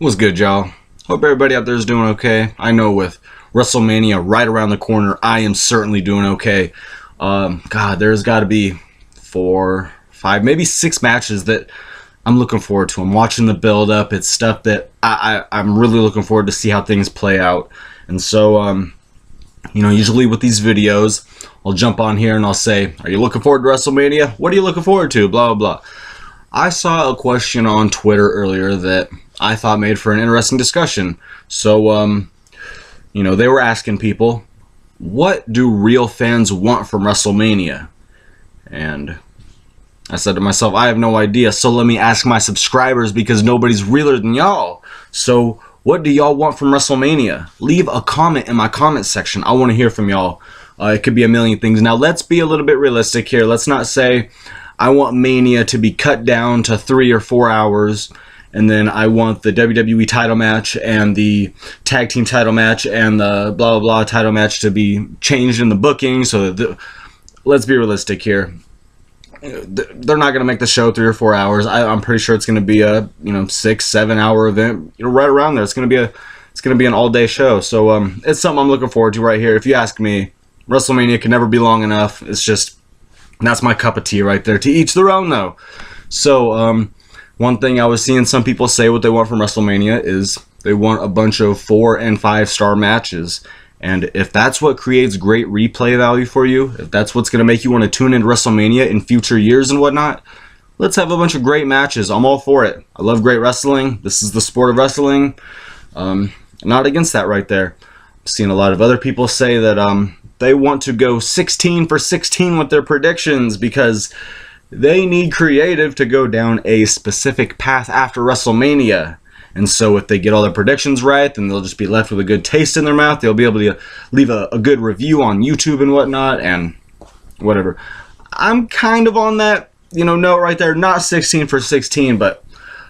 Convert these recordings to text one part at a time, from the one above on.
What's good, y'all? Hope everybody out there is doing okay. I know with WrestleMania right around the corner, I am certainly doing okay. God, there's got to be 4, 5, maybe 6 matches that I'm looking forward to. I'm watching the build-up. It's stuff that I'm really looking forward to see how things play out. And so, usually with these videos, I'll jump on here and I'll say, are you looking forward to WrestleMania? What are you looking forward to? Blah, blah, blah. I saw a question on Twitter earlier that I thought made for an interesting discussion. So, they were asking people, what do real fans want from WrestleMania? And I said to myself, I have no idea, so let me ask my subscribers because nobody's realer than y'all. So, what do y'all want from WrestleMania? Leave a comment in my comment section. I want to hear from y'all. It could be a million things. Now, let's be a little bit realistic here. Let's not say I want Mania to be cut down to 3 or 4 hours, and then I want the WWE title match and the tag team title match and the blah, blah, blah title match to be changed in the booking. So let's be realistic here. They're not going to make the show 3 or 4 hours. I'm pretty sure it's going to be a 6-7 hour event, right around there. It's going to be an all day show. So it's something I'm looking forward to right here. If you ask me, WrestleMania can never be long enough. It's just, that's my cup of tea right there. To each their own, though. So one thing I was seeing some people say what they want from WrestleMania is they want a bunch of 4 and 5 star matches. And if that's what creates great replay value for you, if that's what's going to make you want to tune into WrestleMania in future years and whatnot, let's have a bunch of great matches. I'm all for it. I love great wrestling. This is the sport of wrestling. Not against that right there. I've seen a lot of other people say that they want to go 16 for 16 with their predictions because they need creative to go down a specific path after WrestleMania. And so if they get all their predictions right, then they'll just be left with a good taste in their mouth. They'll be able to leave a good review on YouTube and whatnot and whatever. I'm kind of on that, note right there. Not 16 for 16, but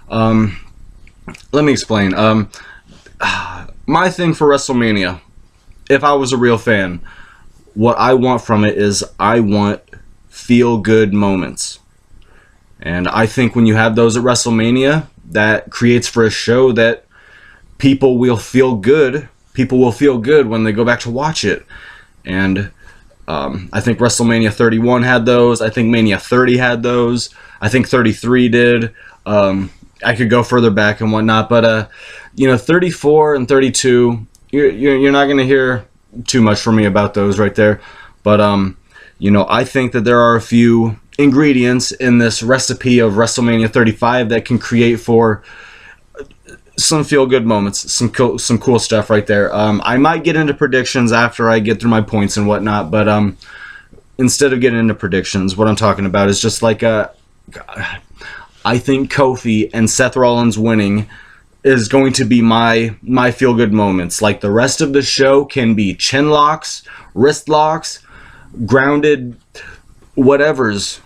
let me explain. My thing for WrestleMania, if I was a real fan, what I want from it is I want feel-good moments. And I think when you have those at WrestleMania, that creates for a show that people will feel good. People will feel good when they go back to watch it. And I think WrestleMania 31 had those. I think Mania 30 had those. I think 33 did. I could go further back and whatnot. But, 34 and 32, you're not going to hear too much from me about those right there. But, I think that there are a few ingredients in this recipe of WrestleMania 35 that can create for some feel-good moments, some cool stuff right there. I might get into predictions after I get through my points and whatnot, but instead of getting into predictions, what I'm talking about is just like I think Kofi and Seth Rollins winning is going to be my feel-good moments. Like the rest of the show can be chin locks, wrist locks, grounded whatevers.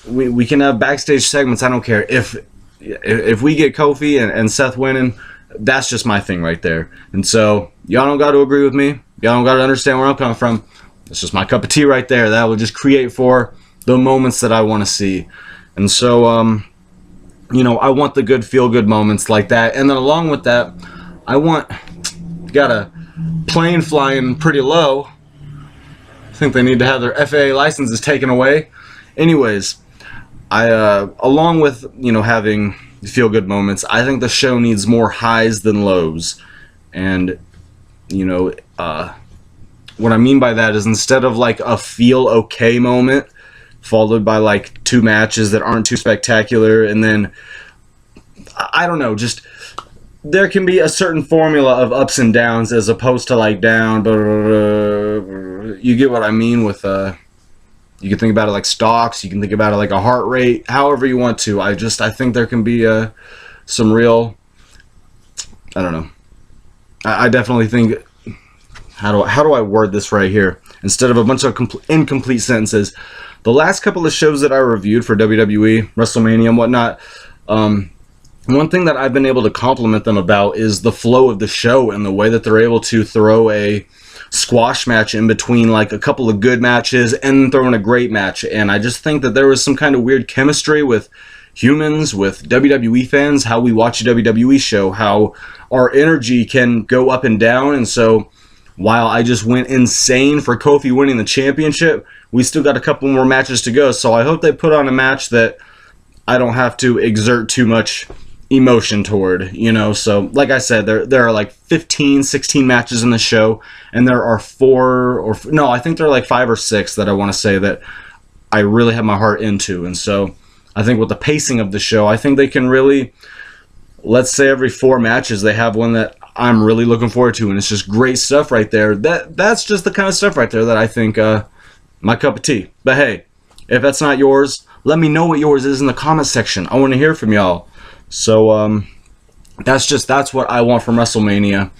We can have backstage segments. I don't care. If we get Kofi and Seth winning, that's just my thing right there. And so y'all don't got to agree with me. Y'all don't got to understand where I'm coming from. It's just my cup of tea right there. That will just create for the moments that I want to see. And so, I want the good feel-good moments like that. And then along with that, got a plane flying pretty low. I think they need to have their FAA licenses taken away. Anyways, along with, having feel-good moments, I think the show needs more highs than lows. And, what I mean by that is instead of like a feel-okay moment, followed by like 2 matches that aren't too spectacular, and then, I don't know, just there can be a certain formula of ups and downs as opposed to like down, you get what I mean with, you can think about it like stocks, you can think about it like a heart rate, however you want to. I think there can be some real, I don't know. I definitely think, how do I word this right here? Instead of a bunch of incomplete sentences, the last couple of shows that I reviewed for WWE, WrestleMania and whatnot, one thing that I've been able to compliment them about is the flow of the show and the way that they're able to throw a squash match in between like a couple of good matches and throw in a great match. And I just think that there was some kind of weird chemistry with humans, with WWE fans, how we watch a WWE show, how our energy can go up and down. And so while I just went insane for Kofi winning the championship, we still got a couple more matches to go. So I hope they put on a match that I don't have to exert too much emotion toward, you know. So like I said, there are like 15, 16 matches in the show, and there are I think there are like 5 or 6 that I want to say that I really have my heart into. And so I think with the pacing of the show, I think they can really, let's say every 4 matches they have one that I'm really looking forward to, and it's just great stuff right there. That's just the kind of stuff right there that I think my cup of tea. But hey, if that's not yours, let me know what yours is in the comment section. I want to hear from y'all. So that's what I want from WrestleMania.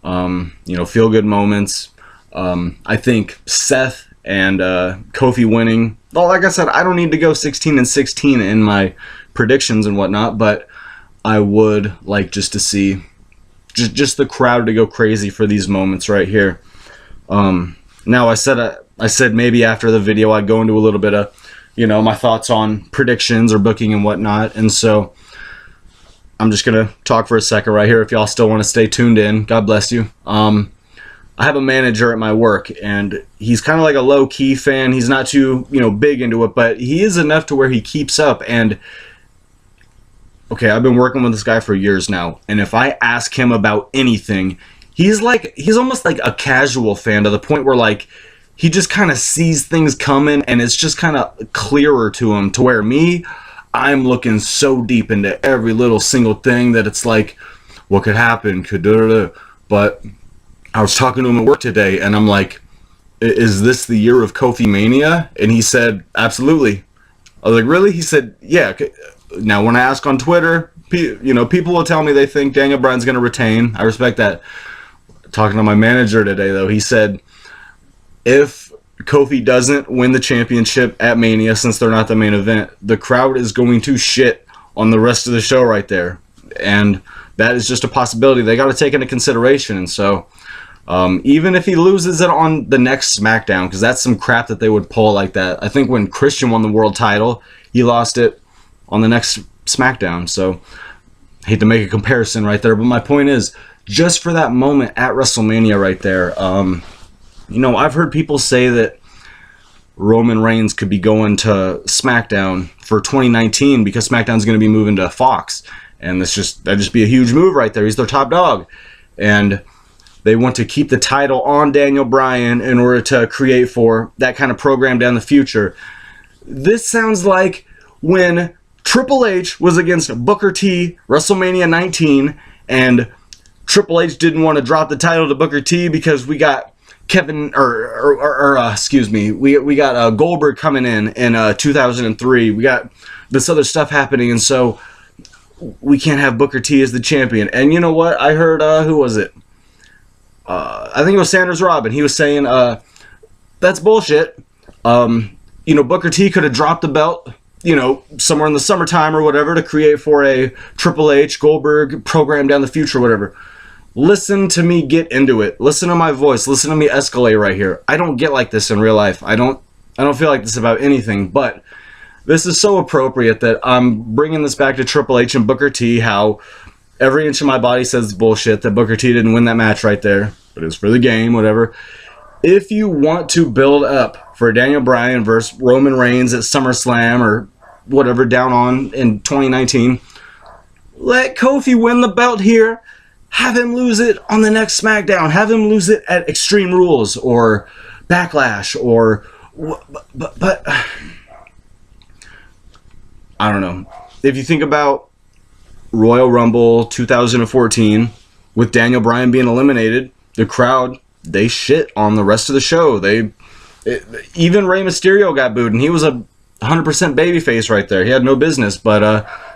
You know, feel good moments. I think Seth and Kofi winning. Well, like I said, I don't need to go 16-16 in my predictions and whatnot, but I would like just to see just the crowd to go crazy for these moments right here. Now I said maybe after the video I'd go into a little bit of, you know, my thoughts on predictions or booking and whatnot, and so I'm just gonna talk for a second right here. If y'all still want to stay tuned in, God bless you. I have a manager at my work, and he's kind of like a low-key fan. He's not too, you know, big into it, but he is enough to where he keeps up. And okay, I've been working with this guy for years now, and if I ask him about anything, he's almost like a casual fan, to the point where like he just kind of sees things coming, and it's just kind of clearer to him, to where I'm looking so deep into every little single thing that it's like, what could happen? But I was talking to him at work today, and I'm like, is this the year of Kofi Mania? And he said, absolutely. I was like, really? He said, yeah. Now, when I ask on Twitter, you know, people will tell me they think Daniel Bryan's going to retain. I respect that. Talking to my manager today, though, he said, if Kofi doesn't win the championship at Mania, since they're not the main event, the crowd is going to shit on the rest of the show right there. And that is just a possibility they got to take into consideration. And so even if he loses it on the next SmackDown, because that's some crap that they would pull like that. I think when Christian won the world title, he lost it on the next SmackDown. So I hate to make a comparison right there, but my point is, just for that moment at WrestleMania right there, you know, I've heard people say that Roman Reigns could be going to SmackDown for 2019 because SmackDown's going to be moving to Fox, and that'd just be a huge move right there. He's their top dog, and they want to keep the title on Daniel Bryan in order to create for that kind of program down the future. This sounds like when Triple H was against Booker T, WrestleMania 19, and Triple H didn't want to drop the title to Booker T because we got we got Goldberg coming in 2003. We got this other stuff happening, and so we can't have Booker T as the champion. And you know what? I heard, who was it? I think it was Sanders Robb, and he was saying, that's bullshit. You know, Booker T could have dropped the belt, you know, somewhere in the summertime or whatever to create for a Triple H Goldberg program down the future or whatever. Listen to me get into it. Listen to my voice. Listen to me escalate right here. I don't get like this in real life. I don't feel like this about anything, but this is so appropriate that I'm bringing this back to Triple H and Booker T, how every inch of my body says it's bullshit that Booker T didn't win that match right there, but it's for the game, whatever. If you want to build up for Daniel Bryan versus Roman Reigns at SummerSlam or whatever down on in 2019, let Kofi win the belt here. Have him lose it on the next SmackDown. Have him lose it at Extreme Rules or Backlash or... But I don't know. If you think about Royal Rumble 2014, with Daniel Bryan being eliminated, the crowd, they shit on the rest of the show. Even Rey Mysterio got booed, and he was a 100% babyface right there. He had no business, but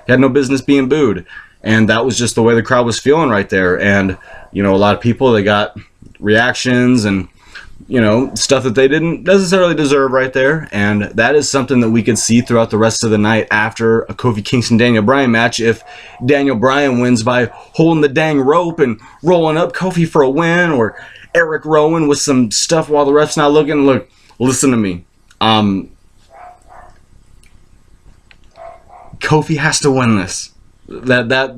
he had no business being booed. And that was just the way the crowd was feeling right there. And, you know, a lot of people, they got reactions and, you know, stuff that they didn't necessarily deserve right there. And that is something that we could see throughout the rest of the night after a Kofi Kingston-Daniel Bryan match. If Daniel Bryan wins by holding the dang rope and rolling up Kofi for a win, or Eric Rowan with some stuff while the ref's not looking. Look, listen to me. Kofi has to win this. That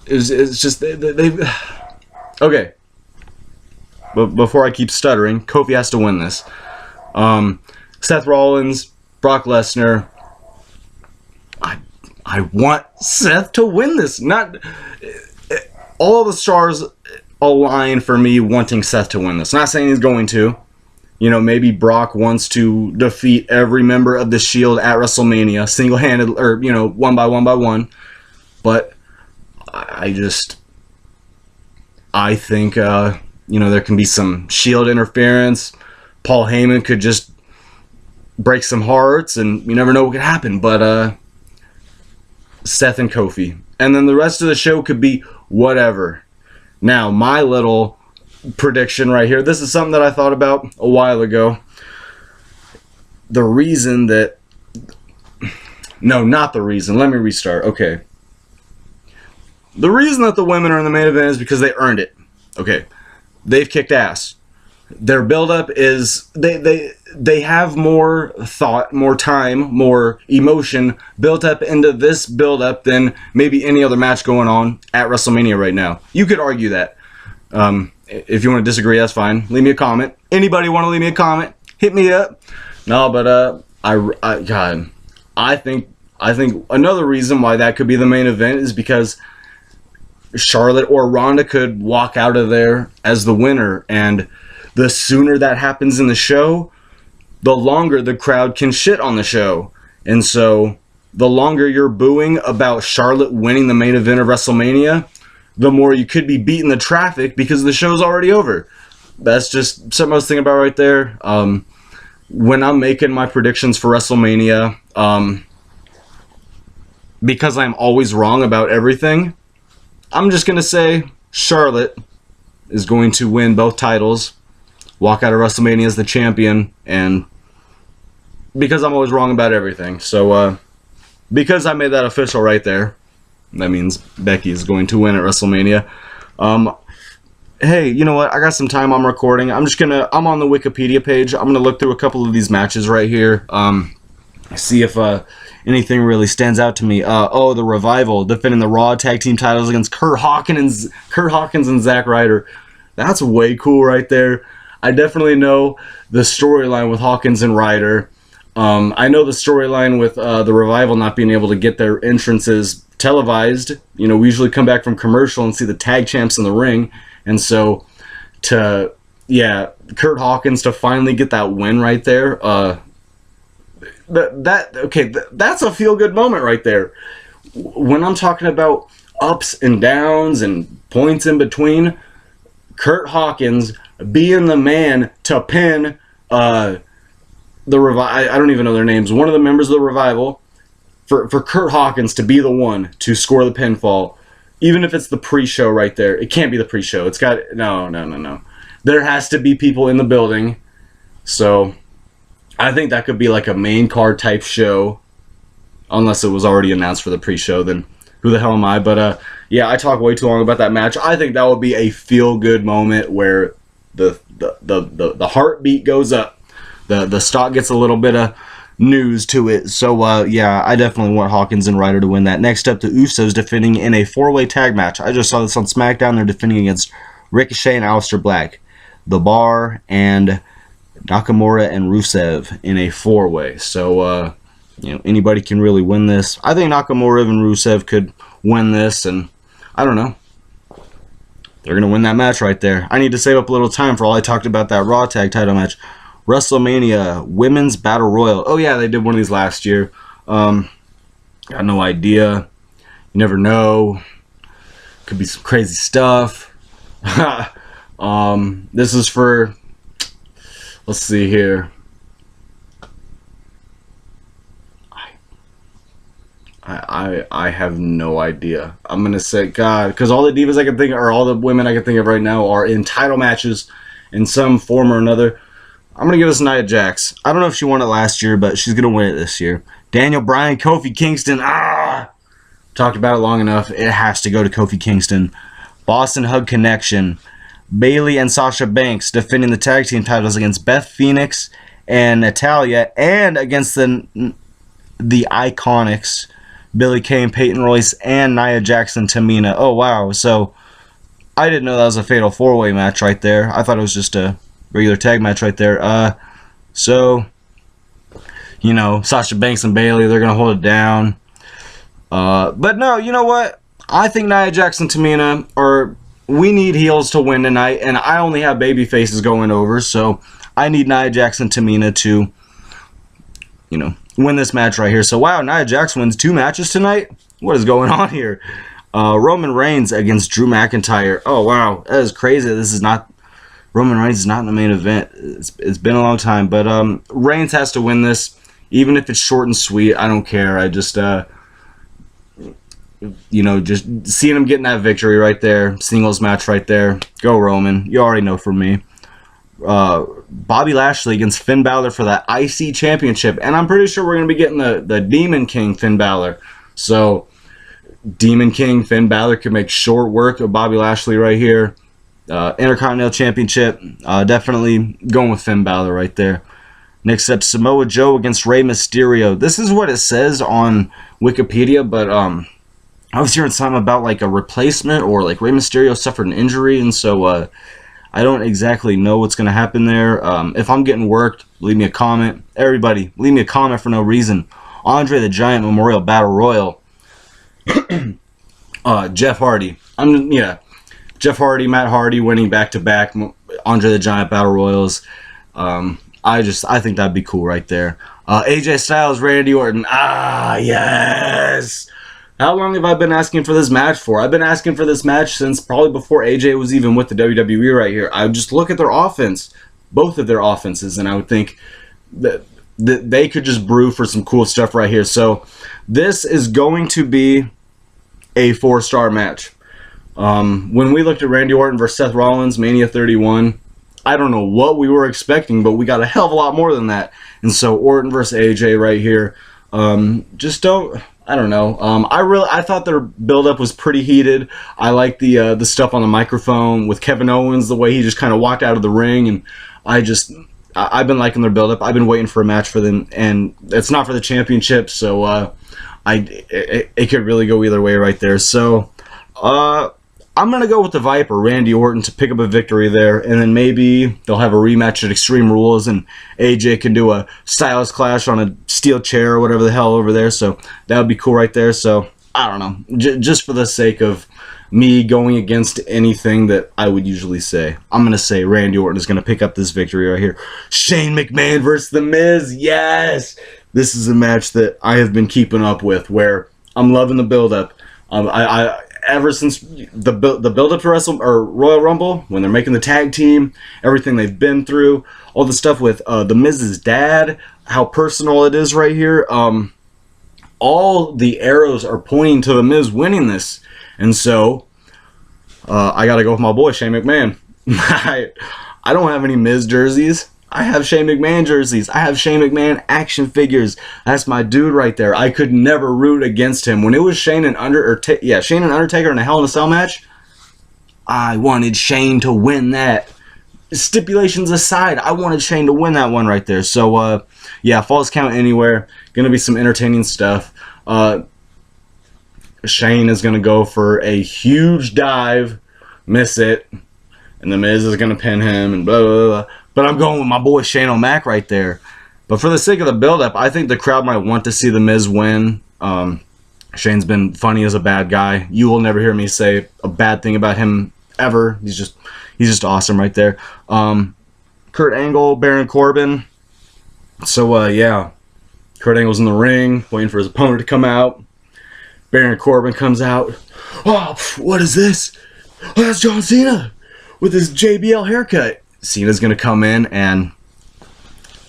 is just they. Okay. But before I keep stuttering, Kofi has to win this. Seth Rollins, Brock Lesnar. I want Seth to win this. Not all the stars align for me wanting Seth to win this. Not saying he's going to. You know, maybe Brock wants to defeat every member of the Shield at WrestleMania, single-handed, or, you know, one by one. But I think, you know, there can be some Shield interference. Paul Heyman could just break some hearts, and you never know what could happen. But Seth and Kofi. And then the rest of the show could be whatever. Now, my little prediction right here. This is something that I thought about a while ago. The reason that... No, not the reason. Let me restart. Okay. The reason that the women are in the main event is because they earned it. Okay. They've kicked ass. Their build-up is... They have more thought, more time, more emotion built up into this build-up than maybe any other match going on at WrestleMania right now. You could argue that. If you want to disagree, that's fine. Leave me a comment. Anybody want to leave me a comment? Hit me up. No, but I think another reason why that could be the main event is because Charlotte or Ronda could walk out of there as the winner, and the sooner that happens in the show, the longer the crowd can shit on the show. And so the longer you're booing about Charlotte winning the main event of WrestleMania, the more you could be beating the traffic because the show's already over. That's just something I was thinking about right there. When I'm making my predictions for WrestleMania, because I'm always wrong about everything, I'm just going to say Charlotte is going to win both titles, walk out of WrestleMania as the champion, and because I'm always wrong about everything. So, because I made that official right there, that means Becky is going to win at WrestleMania. Hey, you know what? I got some time. I'm recording. I'm on the Wikipedia page. I'm gonna look through a couple of these matches right here. See if anything really stands out to me. The Revival defending the Raw Tag Team titles against Kurt Hawkins and Zack Ryder. That's way cool right there. I definitely know the storyline with Hawkins and Ryder. I know the storyline with the Revival not being able to get their entrances televised. You know, we usually come back from commercial and see the tag champs in the ring. And so, Kurt Hawkins to finally get that win right there, that's a feel-good moment right there. When I'm talking about ups and downs and points in between, Kurt Hawkins being the man to pin the Revival. I don't even know their names. One of the members of the Revival. For Kurt Hawkins to be the one to score the pinfall, even if it's the pre-show right there. It can't be the pre-show. It's got... No. There has to be people in the building. So, I think that could be like a main card type show. Unless it was already announced for the pre-show, then who the hell am I? But, I talked way too long about that match. I think that would be a feel-good moment where the heartbeat goes up. The stock gets a little bit of news to it. So, I definitely want Hawkins and Ryder to win that. Next up, the Usos defending in a 4-way tag match. I just saw this on SmackDown. They're defending against Ricochet and Aleister Black, The Bar, and Nakamura and Rusev in a 4-way. So, anybody can really win this. I think Nakamura and Rusev could win this, and I don't know. They're going to win that match right there. I need to save up a little time for all I talked about that Raw Tag title match. WrestleMania Women's Battle Royal. Oh, yeah, they did one of these last year. Got no idea. You never know. Could be some crazy stuff. This is for... Let's see here. I have no idea. I'm going to say, God, because all the divas I can think of, or all the women I can think of right now are in title matches in some form or another. I'm going to give this Nia Jax. I don't know if she won it last year, but she's going to win it this year. Daniel Bryan, Kofi Kingston. Talked about it long enough. It has to go to Kofi Kingston. Boston Hug Connection. Bayley and Sasha Banks defending the tag team titles against Beth Phoenix and Natalya, and against the the Iconics, Billie Kay, Peyton Royce, and Nia Jackson, Tamina. Oh, wow. So, I didn't know that was a fatal 4-way match right there. I thought it was just a regular tag match right there. So, you know, Sasha Banks and Bayley, they're going to hold it down. But no, you know what? I think Nia Jackson, Tamina, we need heels to win tonight, and I only have baby faces going over, so I need Nia Jackson, Tamina to, you know, win this match right here. So, wow, Nia Jax wins 2 matches tonight? What is going on here? Roman Reigns against Drew McIntyre. Oh, wow, that is crazy. This is not... Roman Reigns is not in the main event. It's been a long time, but Reigns has to win this, even if it's short and sweet. I don't care. I just, you know, just seeing him getting that victory right there, singles match right there. Go Roman. You already know from me. Bobby Lashley against Finn Balor for that IC Championship, and I'm pretty sure we're going to be getting the Demon King Finn Balor. So, Demon King Finn Balor can make short work of Bobby Lashley right here. Intercontinental Championship, definitely going with Finn Balor right there. Next up, Samoa Joe against Rey Mysterio. This is what it says on Wikipedia, but I was hearing something about like a replacement, or like Rey Mysterio suffered an injury, and so I don't exactly know what's going to happen there. If I'm getting worked, leave me a comment. Everybody, leave me a comment for no reason. Andre the Giant Memorial Battle Royal. Jeff Hardy. Jeff Hardy, Matt Hardy winning back-to-back Andre the Giant Battle Royals. I think that'd be cool right there. AJ Styles, Randy Orton. Ah, yes! How long have I been asking for this match for? I've been asking for this match since probably before AJ was even with the WWE right here. I would just look at their offense, both of their offenses, and I would think that they could just brew for some cool stuff right here. So this is going to be a 4-star match. When we looked at Randy Orton versus Seth Rollins, Mania 31, I don't know what we were expecting, but we got a hell of a lot more than that. And so Orton versus AJ right here, I don't know. I thought their build-up was pretty heated. I like the stuff on the microphone with Kevin Owens, the way he just kind of walked out of the ring, and I've been liking their build-up. I've been waiting for a match for them, and it's not for the championship, so it could really go either way right there. So I'm going to go with the Viper, Randy Orton, to pick up a victory there, and then maybe they'll have a rematch at Extreme Rules, and AJ can do a Styles Clash on a steel chair or whatever the hell over there, so that would be cool right there. So, I don't know, just for the sake of me going against anything that I would usually say, I'm going to say Randy Orton is going to pick up this victory right here. Shane McMahon versus The Miz, yes! This is a match that I have been keeping up with, where I'm loving the build-up. Ever since the build-up to Royal Rumble, when they're making the tag team, everything they've been through, all the stuff with The Miz's dad, how personal it is right here, all the arrows are pointing to The Miz winning this. And so, I gotta go with my boy, Shane McMahon. I don't have any Miz jerseys. I have Shane McMahon jerseys. I have Shane McMahon action figures. That's my dude right there. I could never root against him. When it was Shane and Undertaker in a Hell in a Cell match, I wanted Shane to win that. Stipulations aside, I wanted Shane to win that one right there. So, yeah, Falls Count Anywhere. Gonna be some entertaining stuff. Shane is gonna go for a huge dive, miss it, and The Miz is gonna pin him, and blah, blah, blah. But I'm going with my boy Shane O'Mac right there. But for the sake of the build-up, I think the crowd might want to see The Miz win. Shane's been funny as a bad guy. You will never hear me say a bad thing about him ever. He's just awesome right there. Kurt Angle, Baron Corbin. So, yeah. Kurt Angle's in the ring, waiting for his opponent to come out. Baron Corbin comes out. Oh, what is this? Oh, that's John Cena with his JBL haircut. Cena's going to come in, and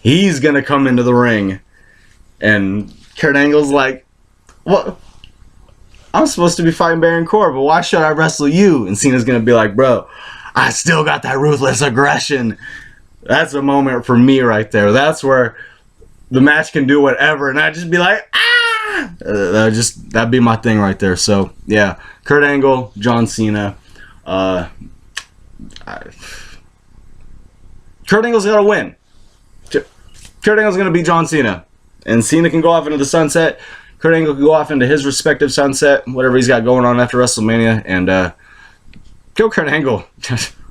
he's going to come into the ring. And Kurt Angle's like, what? I'm supposed to be fighting Baron Corbin. Why should I wrestle you? And Cena's going to be like, bro, I still got that ruthless aggression. That's a moment for me right there. That's where the match can do whatever. And I'd just be like, ah! That'd be my thing right there. So, yeah. Kurt Angle, John Cena. Kurt Angle's got to win. Kurt Angle's going to beat John Cena. And Cena can go off into the sunset. Kurt Angle can go off into his respective sunset, whatever he's got going on after WrestleMania, and go Kurt Angle.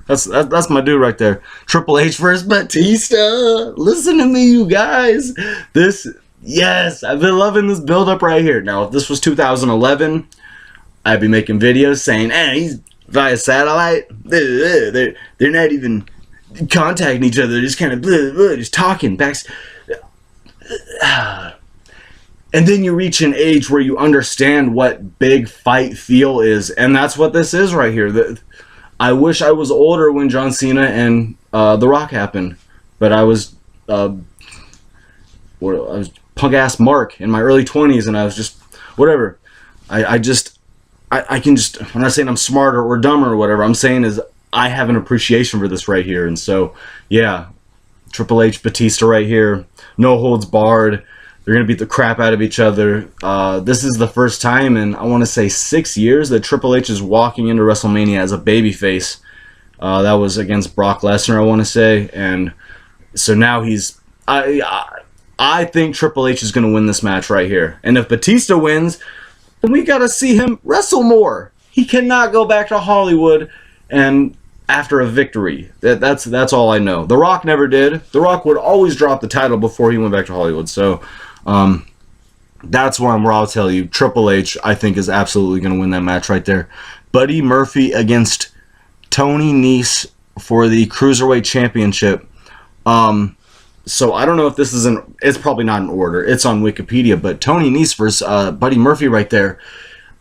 That's my dude right there. Triple H versus Batista. Listen to me, you guys. Yes, I've been loving this build-up right here. Now, if this was 2011, I'd be making videos saying, "Hey, he's via satellite. They're not even contacting each other. They're just kind of just talking back." And then you reach an age where you understand what big fight feel is, and that's what this is right here. I wish I was older when John Cena and The Rock happened, but I was punk-ass Mark in my early 20s, and I was just whatever. I can just, I'm not saying I'm smarter or dumber or whatever. I'm saying is I have an appreciation for this right here, and so yeah, Triple H, Batista right here, no holds barred. They're going to beat the crap out of each other. This is the first time in, I want to say, 6 years that Triple H is walking into WrestleMania as a babyface. That was against Brock Lesnar, I want to say. And so now he's... I think Triple H is going to win this match right here. And if Batista wins, then we got to see him wrestle more. He cannot go back to Hollywood and after a victory. That's all I know. The Rock never did. The Rock would always drop the title before he went back to Hollywood. So... that's where I'll tell you, Triple H, I think, is absolutely going to win that match right there. Buddy Murphy against Tony Nese for the Cruiserweight Championship. So I don't know if this is it's probably not in order. It's on Wikipedia, but Tony Nese versus Buddy Murphy right there.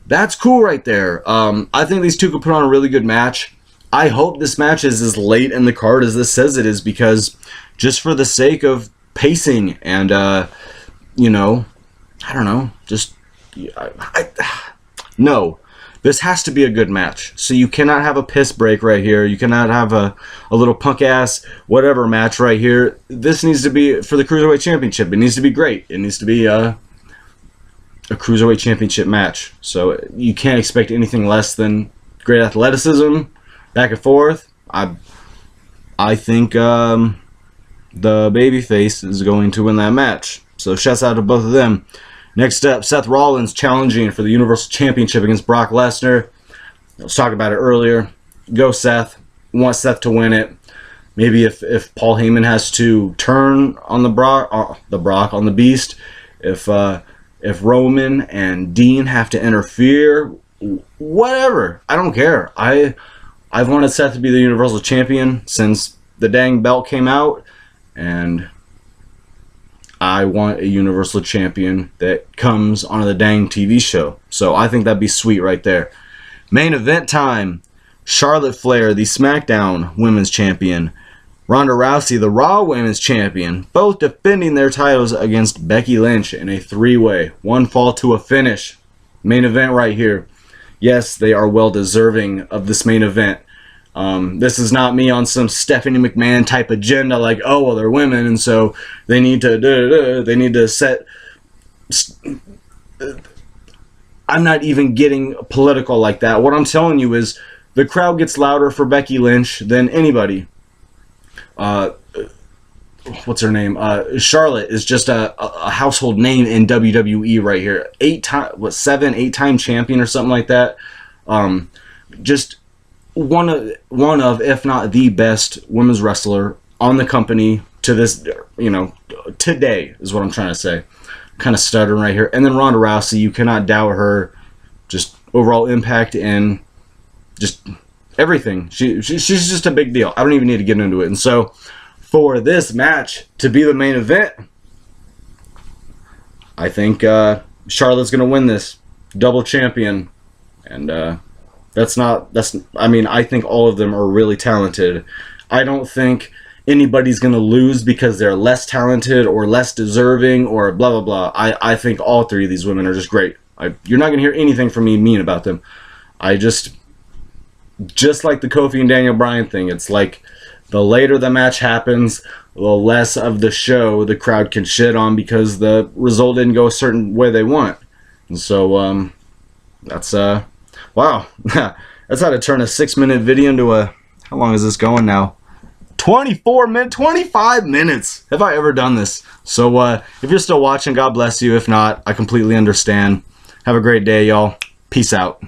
That's cool right there. I think these two could put on a really good match. I hope this match is as late in the card as this says it is, because just for the sake of pacing and, you know, I don't know, just, no, this has to be a good match. So you cannot have a piss break right here. You cannot have a little punk ass whatever match right here. This needs to be for the Cruiserweight Championship. It needs to be great. It needs to be a Cruiserweight Championship match. So you can't expect anything less than great athleticism, back and forth. I think the babyface is going to win that match. So shouts out to both of them. Next up, Seth Rollins challenging for the Universal Championship against Brock Lesnar. I was talking about it earlier. Go Seth. Want Seth to win it. Maybe if Paul Heyman has to turn on on the Beast. If Roman and Dean have to interfere, whatever. I don't care. I've wanted Seth to be the Universal Champion since the dang belt came out, and I want a Universal Champion that comes on the dang TV show. So I think that'd be sweet right there. Main event time. Charlotte Flair, the SmackDown Women's Champion. Ronda Rousey, the Raw Women's Champion. Both defending their titles against Becky Lynch in a three-way. One fall to a finish. Main event right here. Yes, they are well deserving of this main event. This is not me on some Stephanie McMahon type agenda like, oh, well, they're women, and so they need to set... I'm not even getting political like that. What I'm telling you is the crowd gets louder for Becky Lynch than anybody. What's her name? Charlotte is just a household name in WWE right here. 7-8-time champion or something like that. Just one of, if not the best women's wrestler on the company to this, today is what I'm trying to say. Kind of stuttering right here. And then Ronda Rousey, you cannot doubt her just overall impact and just everything. She's just a big deal. I don't even need to get into it. And so for this match to be the main event, I think Charlotte's going to win this. Double champion. And I think all of them are really talented. I don't think anybody's going to lose because they're less talented or less deserving or blah, blah, blah. I think all three of these women are just great. You're not going to hear anything from me mean about them. Just like the Kofi and Daniel Bryan thing, it's like the later the match happens, the less of the show the crowd can shit on because the result didn't go a certain way they want. And so, that's, wow. That's how to turn a 6-minute video into how long is this going now? 25 minutes. Have I ever done this? So if you're still watching, God bless you. If not, I completely understand. Have a great day, y'all. Peace out.